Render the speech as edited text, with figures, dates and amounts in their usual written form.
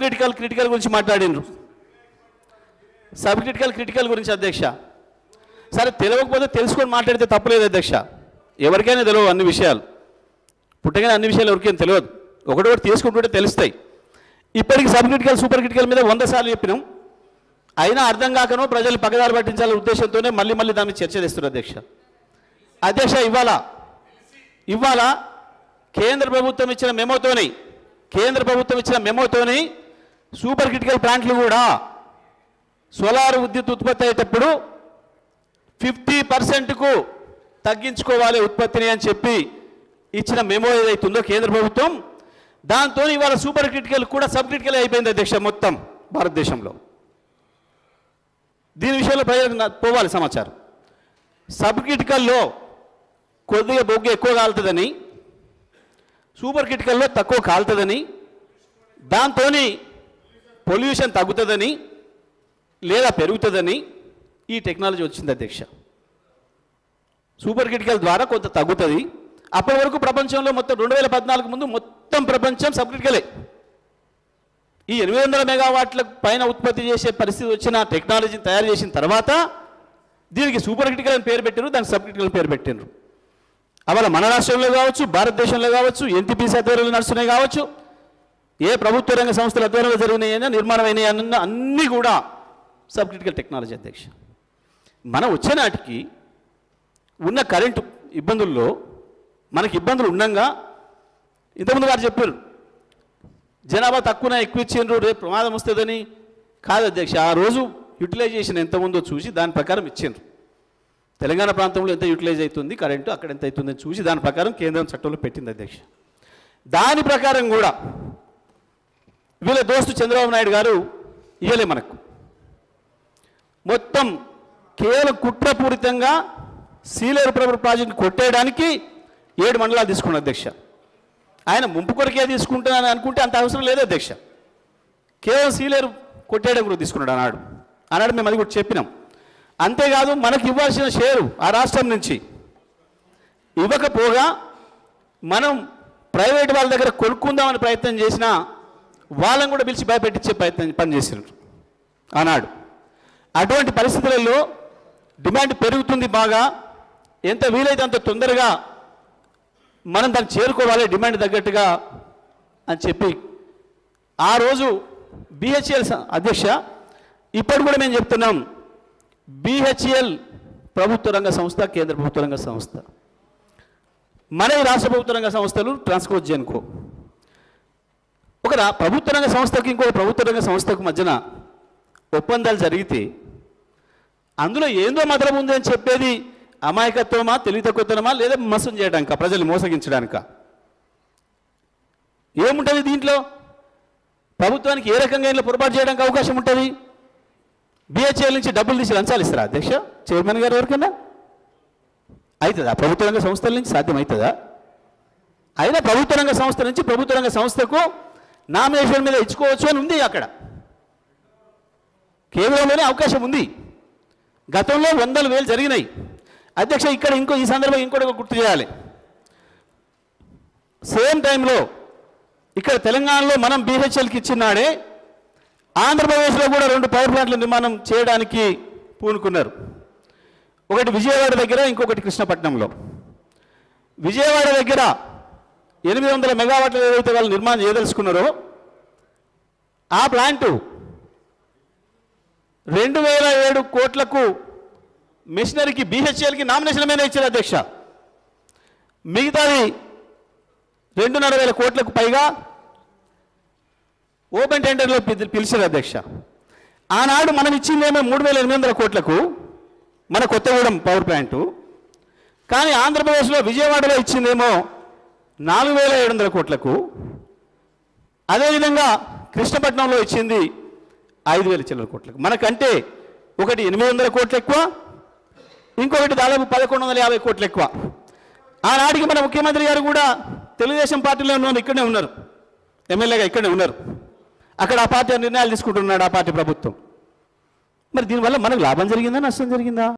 Critical గురించి మాట్లాడినరు. Sub critical గురించి అధ్యక్ష, సరే తెలియకపోతే తెలుసుకొని మాట్లాడితే తప్పలేదు అధ్యక్ష. ఎవరికైనా తెలియవు అన్ని విషయాలు, పుట్టగానే అన్ని విషయాలు ఎవరికైనా తెలియదు, ఒకటి తీసుకుంటుంటే తెలుస్తాయి. ఇప్పటికి సబ్ క్రిటికల్ సూపర్ క్రిటికల్ మీద 100 సార్లు చెప్పినాం, అయినా అర్థం కాకనో ప్రజలు పగదారు పట్టించాలనే ఉద్దేశంతోనే మళ్ళీ దాన్ని చర్చ చేస్తున్నారు అధ్యక్ష. ఇవాళ కేంద్ర ప్రభుత్వం ఇచ్చిన మెమోతోని సూపర్ క్రిటికల్ ప్లాంట్లు కూడా సోలార్ విద్యుత్ ఉత్పత్తి అయ్యేటప్పుడు 50%కు తగ్గించుకోవాలి ఉత్పత్తిని అని చెప్పి ఇచ్చిన మెమో ఏదైతుందో కేంద్ర ప్రభుత్వం, దాంతో ఇవాళ సూపర్ క్రిటికల్ కూడా సబ్ క్రిటికల్ అయిపోయింది అధ్యక్ష మొత్తం భారతదేశంలో. దీని విషయంలో ప్రజలకు పోవాలి సమాచారం. సబ్ క్రిటికల్లో కొద్దిగా బొగ్గు ఎక్కువ కాలుతుందని, సూపర్ క్రిటికల్లో తక్కువ కాలుతుందని, దాంతో పొల్యూషన్ తగ్గుతుందని లేదా పెరుగుతుందని ఈ టెక్నాలజీ వచ్చింది అధ్యక్ష. సూపర్ క్రిటికల్ ద్వారా కొంత తగ్గుతుంది. అప్పటి వరకు ప్రపంచంలో మొత్తం 2014 ముందు మొత్తం ప్రపంచం సబ్ క్రిటికలే. ఈ 800 మెగావాట్ల పైన ఉత్పత్తి చేసే పరిస్థితి వచ్చిన టెక్నాలజీని తయారు చేసిన తర్వాత దీనికి సూపర్ క్రిటికల్ అని పేరు పెట్టారు, దానికి సబ్ క్రిటికల్ పేరు పెట్టారు. అవాళ మన రాష్ట్రంలో కావచ్చు, భారతదేశంలో కావచ్చు, ఎన్టీపీసీ ఆధ్వర్యంలో నడుస్తున్నాయి కావచ్చు, ఏ ప్రభుత్వ రంగ సంస్థల ఆధ్వర్యంలో జరిగినాయైనా నిర్మాణం అయినాయి అన్నీ కూడా సబ్ క్రిటికల్ టెక్నాలజీ అధ్యక్ష. మనం వచ్చే నాటికి ఉన్న కరెంటు ఇబ్బందుల్లో మనకి ఇబ్బందులు ఉండగా, ఇంతకుముందు వారు చెప్పారు జనాభా తక్కువనే ఎక్కువ ఇచ్చిండ్రు రేపు ప్రమాదం వస్తుందని. కాదు అధ్యక్ష, ఆ రోజు యూటిలైజేషన్ ఎంత ఉందో చూసి దాని ప్రకారం ఇచ్చిండ్రు. తెలంగాణ ప్రాంతంలో ఎంత యూటిలైజ్ అవుతుంది కరెంటు, అక్కడ ఎంత అవుతుందని చూసి దాని ప్రకారం కేంద్రం చట్టంలో పెట్టింది అధ్యక్ష. దాని ప్రకారం కూడా వీళ్ళ దోస్తు చంద్రబాబు నాయుడు గారు ఇవ్వలే మనకు, మొత్తం కేవలం కుట్రపూరితంగా సీలేరు ప్రాజెక్టు కొట్టేయడానికి 7 మండలాలు తీసుకున్నాడు అధ్యక్ష. ఆయన ముంపు కొరకే తీసుకుంటానని అనుకుంటే అంత అవసరం లేదు అధ్యక్ష, కేవలం సీలేరు కొట్టేయడం కూడా తీసుకున్నాడు ఆనాడు మేము అది కూడా చెప్పినాం. అంతేకాదు మనకు ఇవ్వాల్సిన షేరు ఆ రాష్ట్రం నుంచి ఇవ్వకపోగా మనం ప్రైవేట్ వాళ్ళ దగ్గర కొనుక్కుందామని ప్రయత్నం చేసినా వాళ్ళని కూడా పిలిచి భయపెట్టించే పనిచేసినారు ఆనాడు. అటువంటి పరిస్థితులలో డిమాండ్ పెరుగుతుంది బాగా, ఎంత వీలైతే అంత తొందరగా మనం దాన్ని చేరుకోవాలి డిమాండ్ తగ్గట్టుగా అని చెప్పి ఆ రోజు BHEL అధ్యక్ష, ఇప్పటి కూడా మేము చెప్తున్నాం, BHEL ప్రభుత్వ రంగ సంస్థ, కేంద్ర ప్రభుత్వ రంగ సంస్థ, మన రాష్ట్ర ప్రభుత్వ రంగ సంస్థలు ట్రాన్స్కో జెన్కో. ఒక ప్రభుత్వ రంగ సంస్థకి ఇంకో ప్రభుత్వ రంగ సంస్థకు మధ్యన ఒప్పందాలు జరిగితే అందులో ఏందో మతలం ఉంది అని చెప్పేది అమాయకత్వమా, తెలివితక్కువతనమా, లేదా మోసం చేయడానిక, ప్రజల్ని మోసగించడానిక? ఏముంటుంది దీంట్లో? ప్రభుత్వానికి ఏ రకంగా ఇంట్లో పొరపాటు చేయడానికి అవకాశం ఉంటుంది? BHEL నుంచి డబ్బులు తీసి లంచాలు ఇస్తారా అధ్యక్ష? చైర్మన్ గారు ఎవరికన్నా అవుతుందా? ప్రభుత్వ రంగ సంస్థల నుంచి సాధ్యమవుతుందా? అయినా ప్రభుత్వ రంగ సంస్థ నుంచి ప్రభుత్వ రంగ సంస్థకు నామినేషన్ మీద ఇచ్చుకోవచ్చు అని ఉంది అక్కడ, కేంద్రంలోనే అవకాశం ఉంది. గతంలో 100,000 జరిగినాయి అధ్యక్ష. ఇక్కడ ఈ సందర్భంగా ఇంకోటి గుర్తు చేయాలి. సేమ్ టైంలో ఇక్కడ తెలంగాణలో మనం BHELకి ఇచ్చినాడే ఆంధ్రప్రదేశ్లో కూడా 2 పవర్ ప్లాంట్ల నిర్మాణం చేయడానికి పూనుకున్నారు. ఒకటి విజయవాడ దగ్గర, ఇంకొకటి కృష్ణపట్నంలో. విజయవాడ దగ్గర 800 మెగావాట్ల ఏదైతే వాళ్ళు నిర్మాణం చేయదలుచుకున్నారో ఆ ప్లాంటు 2007 కోట్లకు మిషనరీకి BHELకి నామినేషన్ మీద ఇచ్చారు అధ్యక్ష. మిగతాది 2,500 కోట్లకు పైగా ఓపెన్ టెండర్లో పిలిచారు అధ్యక్ష. ఆనాడు మనం ఇచ్చిందేమో 3,800 కోట్లకు మన కొత్తగూడెం పవర్ ప్లాంటు, కానీ ఆంధ్రప్రదేశ్లో విజయవాడలో ఇచ్చిందేమో 4,700 కోట్లకు. అదేవిధంగా కృష్ణపట్నంలో ఇచ్చింది 5,000 చిల్లర కోట్లకు. మనకంటే ఒకటి 800 కోట్లు ఎక్కువ, ఇంకొకటి దాదాపు 1,150 కోట్లు ఎక్కువ. ఆనాటికి మన ముఖ్యమంత్రి గారు కూడా తెలుగుదేశం పార్టీలో ఇక్కడనే ఉన్నారు, ఎమ్మెల్యేగా ఇక్కడనే ఉన్నారు. అక్కడ ఆ పార్టీ నిర్ణయాలు తీసుకుంటున్నాడు, ఆ పార్టీ ప్రభుత్వం. మరి దీనివల్ల మనకు లాభం జరిగిందా, నష్టం జరిగిందా?